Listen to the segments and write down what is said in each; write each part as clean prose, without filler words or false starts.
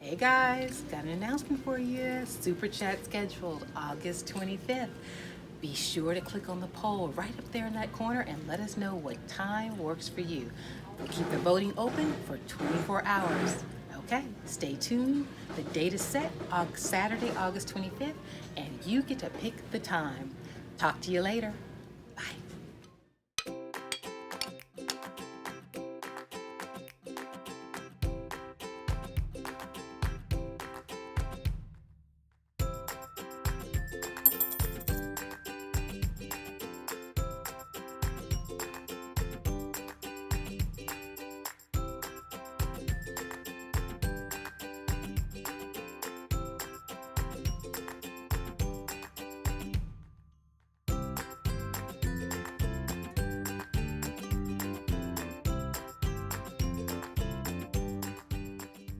Hey guys, got an announcement for you. Super Chat scheduled August 25th. Be sure to click on the poll right up there in that corner and let us know what time works for you. We'll keep the voting open for 24 hours. Okay, stay tuned. The date is set, Saturday, August 25th, and you get to pick the time. Talk to you later. Bye.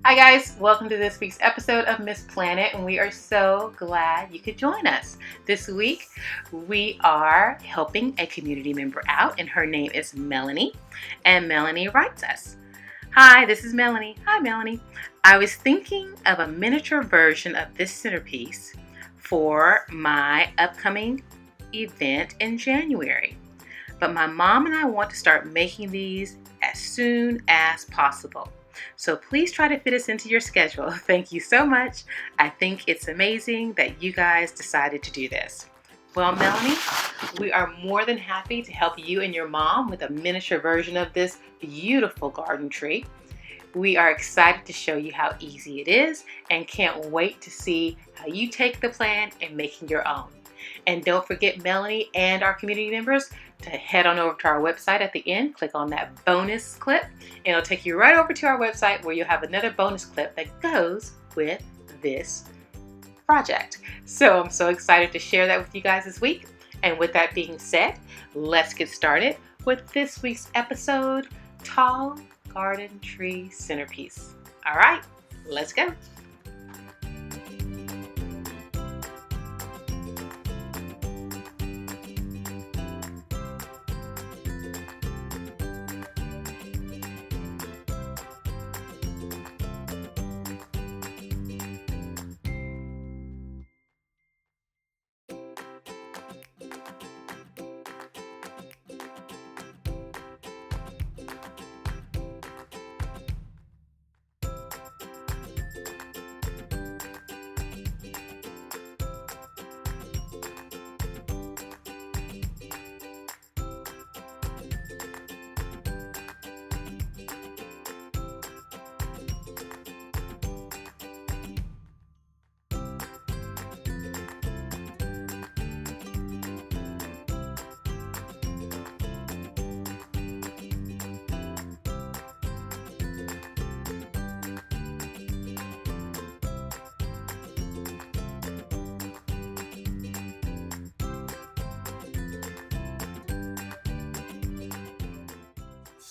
Hi guys, welcome to this week's episode of MissPlanIt, and we are so glad you could join us. This week we are helping a community member out, and her name is Melanie, and Melanie writes us. Hi, this is Melanie. Hi Melanie. I was thinking of a miniature version of this centerpiece for my upcoming event in January, but my mom and I want to start making these as soon as possible. So please try to fit us into your schedule. Thank you so much. I think it's amazing that you guys decided to do this. Well, Melanie, we are more than happy to help you and your mom with a miniature version of this beautiful garden tree. We are excited to show you how easy it is and can't wait to see how you take the plan and making your own. And don't forget, Melanie and our community members, to head on over to our website at the end, click on that bonus clip, and it'll take you right over to our website where you'll have another bonus clip that goes with this project. So I'm so excited to share that with you guys this week. And with that being said, let's get started with this week's episode, Tall Garden Tree Centerpiece. All right, let's go.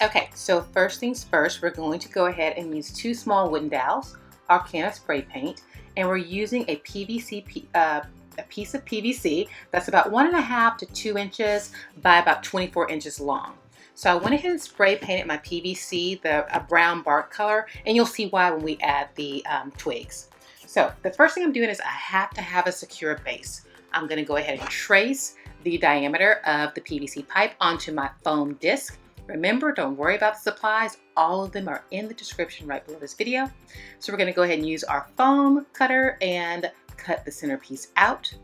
Okay, so first things first, we're going to go ahead and use 2 small wooden dowels, our can of spray paint, and we're using a piece of PVC that's about 1.5 to 2 inches by about 24 inches long. So I went ahead and spray painted my PVC a brown bark color, and you'll see why when we add the twigs. So the first thing I'm doing is I have to have a secure base. I'm going to go ahead and trace the diameter of the PVC pipe onto my foam disc. Remember, don't worry about the supplies. All of them are in the description right below this video. So we're going to go ahead and use our foam cutter and cut the centerpiece out.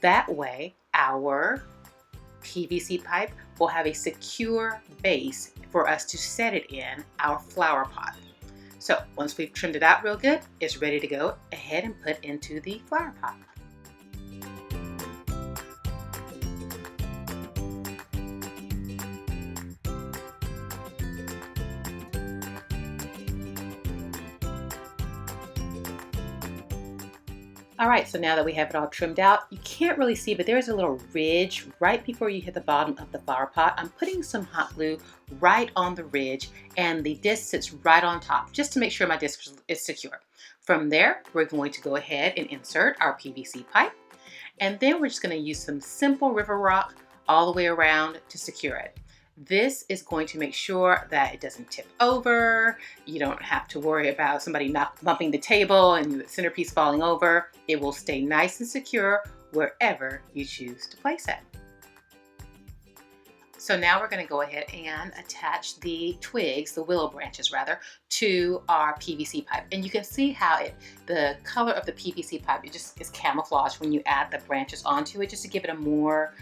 That way, our PVC pipe will have a secure base for us to set it in our flower pot. So once we've trimmed it out real good, it's ready to go ahead and put into the flower pot. All right, so now that we have it all trimmed out, you can't really see, but there's a little ridge right before you hit the bottom of the flower pot. I'm putting some hot glue right on the ridge, and the disc sits right on top, just to make sure my disc is secure. From there, we're going to go ahead and insert our PVC pipe, and then we're just going to use some simple river rock all the way around to secure it. This is going to make sure that it doesn't tip over. You don't have to worry about somebody bumping the table and the centerpiece falling over. It will stay nice and secure wherever you choose to place it. So now we're going to go ahead and attach the twigs, the willow branches rather, to our PVC pipe. And you can see how the color of the PVC pipe, it just is camouflaged when you add the branches onto it, just to give it a more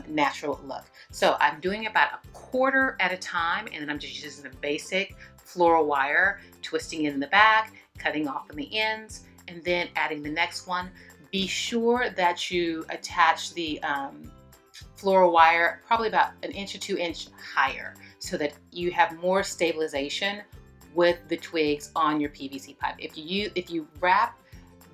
natural look. So I'm doing about a quarter at a time, and then I'm just using the basic floral wire, twisting it in the back, cutting off on the ends, and then adding the next one. Be sure that you attach the floral wire probably about 1 inch or 2 inches higher, so that you have more stabilization with the twigs on your PVC pipe. If you wrap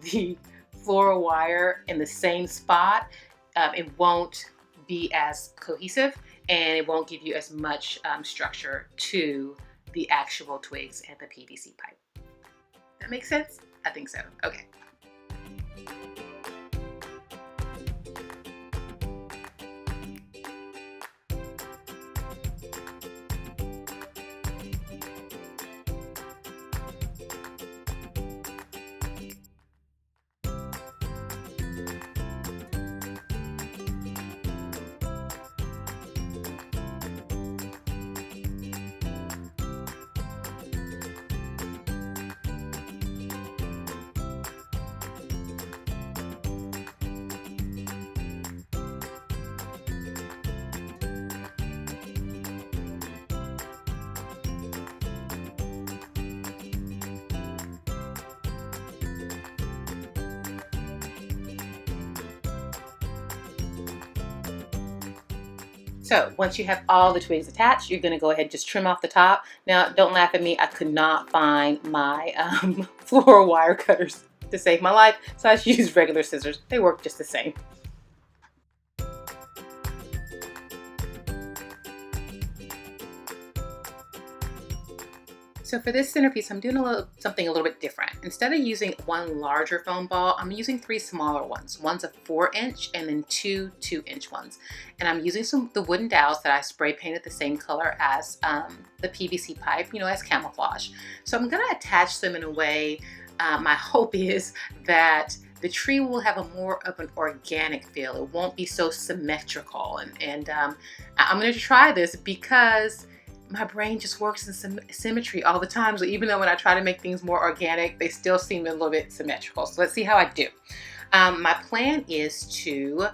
the floral wire in the same spot, it won't be as cohesive, and it won't give you as much structure to the actual twigs and the PVC pipe. That makes sense? I think so. Okay. So once you have all the twigs attached, you're going to go ahead and just trim off the top. Now, don't laugh at me. I could not find my floral wire cutters to save my life, so I just used regular scissors. They work just the same. So for this centerpiece, I'm doing something a little bit different. Instead of using one larger foam ball, I'm using 3 smaller ones. One's a 4-inch and then 2 2-inch ones. And I'm using the wooden dowels that I spray painted the same color as the PVC pipe, as camouflage. So I'm gonna attach them in a way, my hope is that the tree will have a more of an organic feel. It won't be so symmetrical. And I'm gonna try this because my brain just works in symmetry all the time. So even though when I try to make things more organic, they still seem a little bit symmetrical. So let's see how I do. My plan is to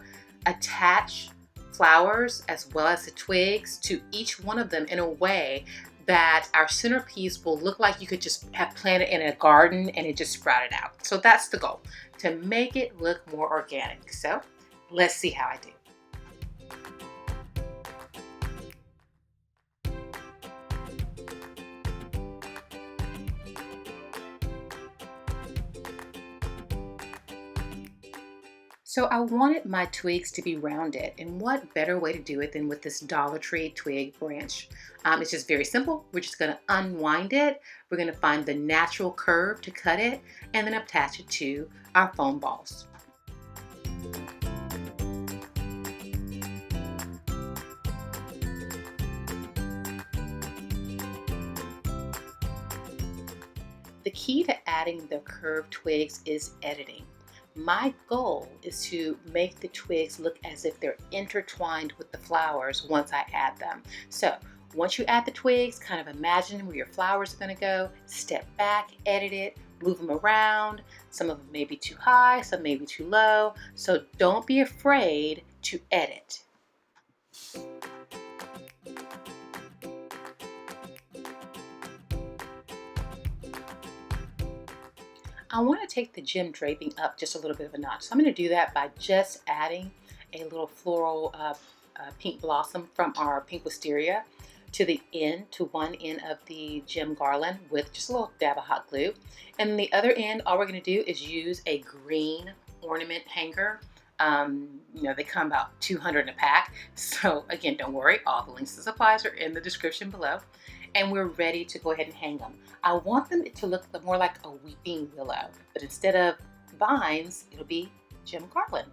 attach flowers as well as the twigs to each one of them in a way that our centerpiece will look like you could just have planted in a garden and it just sprouted out. So that's the goal, to make it look more organic. So let's see how I do. So I wanted my twigs to be rounded, and what better way to do it than with this Dollar Tree twig branch. It's just very simple. We're just gonna unwind it. We're gonna find the natural curve to cut it, and then attach it to our foam balls. The key to adding the curved twigs is editing. My goal is to make the twigs look as if they're intertwined with the flowers once I add them. So once you add the twigs, kind of imagine where your flowers are going to go, step back, edit it, move them around. Some of them may be too high, some may be too low. So don't be afraid to edit. I want to take the gem draping up just a little bit of a notch. So I'm going to do that by just adding a little floral pink blossom from our pink wisteria to one end of the gem garland with just a little dab of hot glue. And the other end, all we're going to do is use a green ornament hanger. They come about 200 in a pack. So again, don't worry, all the links to supplies are in the description below. And we're ready to go ahead and hang them. I want them to look more like a weeping willow, but instead of vines, it'll be gem garland.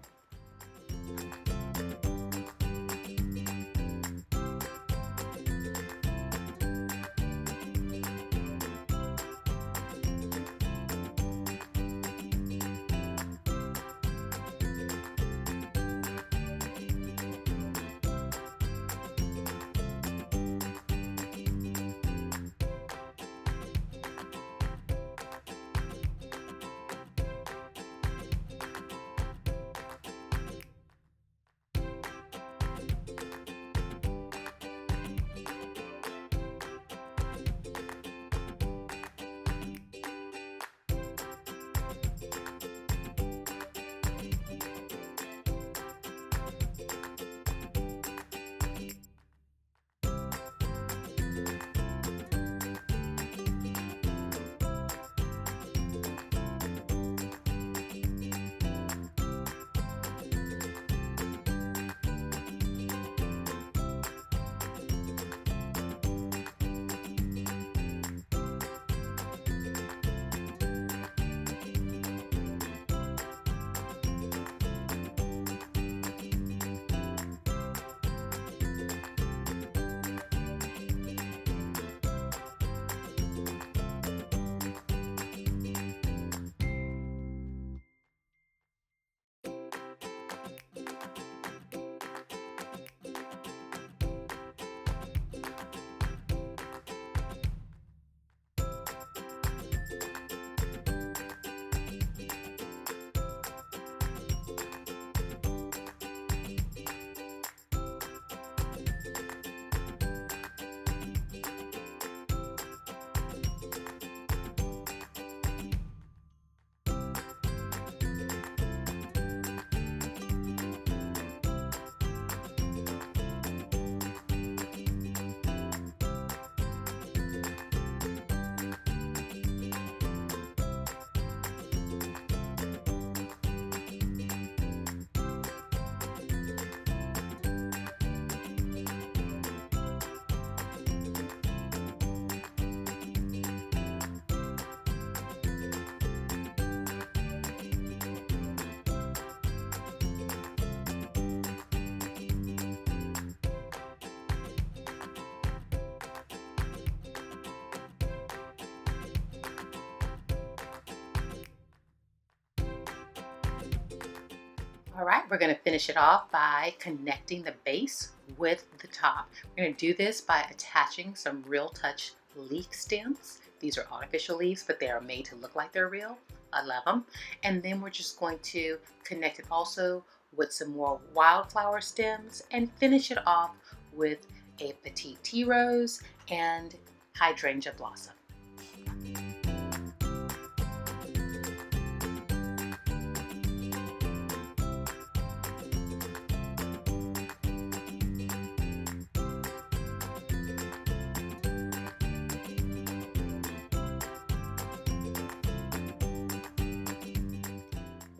All right, we're going to finish it off by connecting the base with the top. We're going to do this by attaching some Real Touch leaf stems. These are artificial leaves, but they are made to look like they're real. I love them. And then we're just going to connect it also with some more wildflower stems and finish it off with a petite tea rose and hydrangea blossom.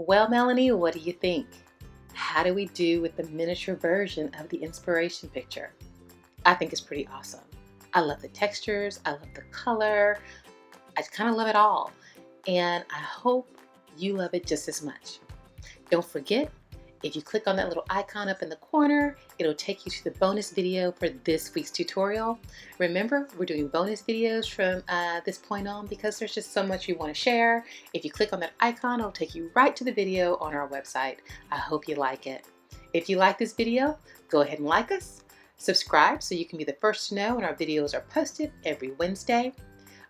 Well, Melanie, what do you think? How do we do with the miniature version of the inspiration picture? I think it's pretty awesome. I love the textures, I love the color, I kind of love it all. And I hope you love it just as much. Don't forget, if you click on that little icon up in the corner, it'll take you to the bonus video for this week's tutorial. Remember, we're doing bonus videos from this point on because there's just so much we want to share. If you click on that icon, it'll take you right to the video on our website. I hope you like it. If you like this video, go ahead and like us. Subscribe so you can be the first to know when our videos are posted every Wednesday.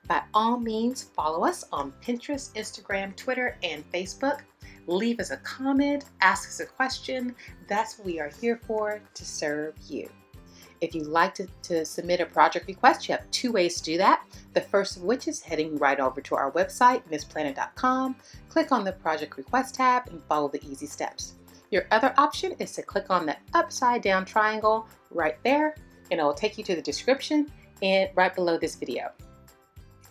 By all means, follow us on Pinterest, Instagram, Twitter, and Facebook. Leave us a comment, ask us a question. That's what we are here for, to serve you. If you'd like to submit a project request, you have two ways to do that. The first of which is heading right over to our website, MissPlanIt.com. Click on the project request tab and follow the easy steps. Your other option is to click on that upside down triangle right there, and it will take you to the description and right below this video.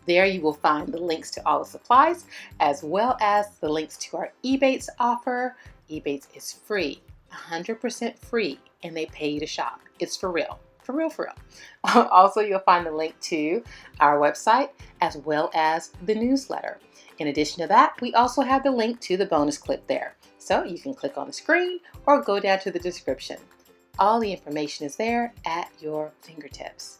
There you will find the links to all the supplies, as well as the links to our Ebates offer. Ebates is free, 100% free, and they pay you to shop. It's for real, for real, for real. Also, you'll find the link to our website, as well as the newsletter. In addition to that, we also have the link to the bonus clip there. So you can click on the screen or go down to the description. All the information is there at your fingertips.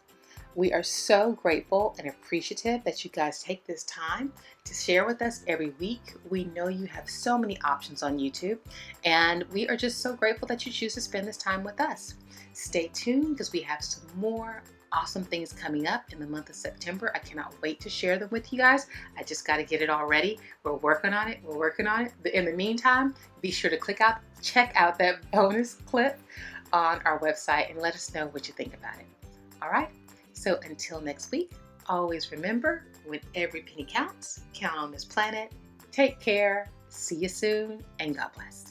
We are so grateful and appreciative that you guys take this time to share with us every week. We know you have so many options on YouTube, and we are just so grateful that you choose to spend this time with us. Stay tuned because we have some more awesome things coming up in the month of September. I cannot wait to share them with you guys. I just got to get it all ready. We're working on it. We're working on it. But in the meantime, be sure to check out that bonus clip on our website and let us know what you think about it. All right. So until next week, always remember, when every penny counts, count on this planet. Take care, see you soon, and God bless.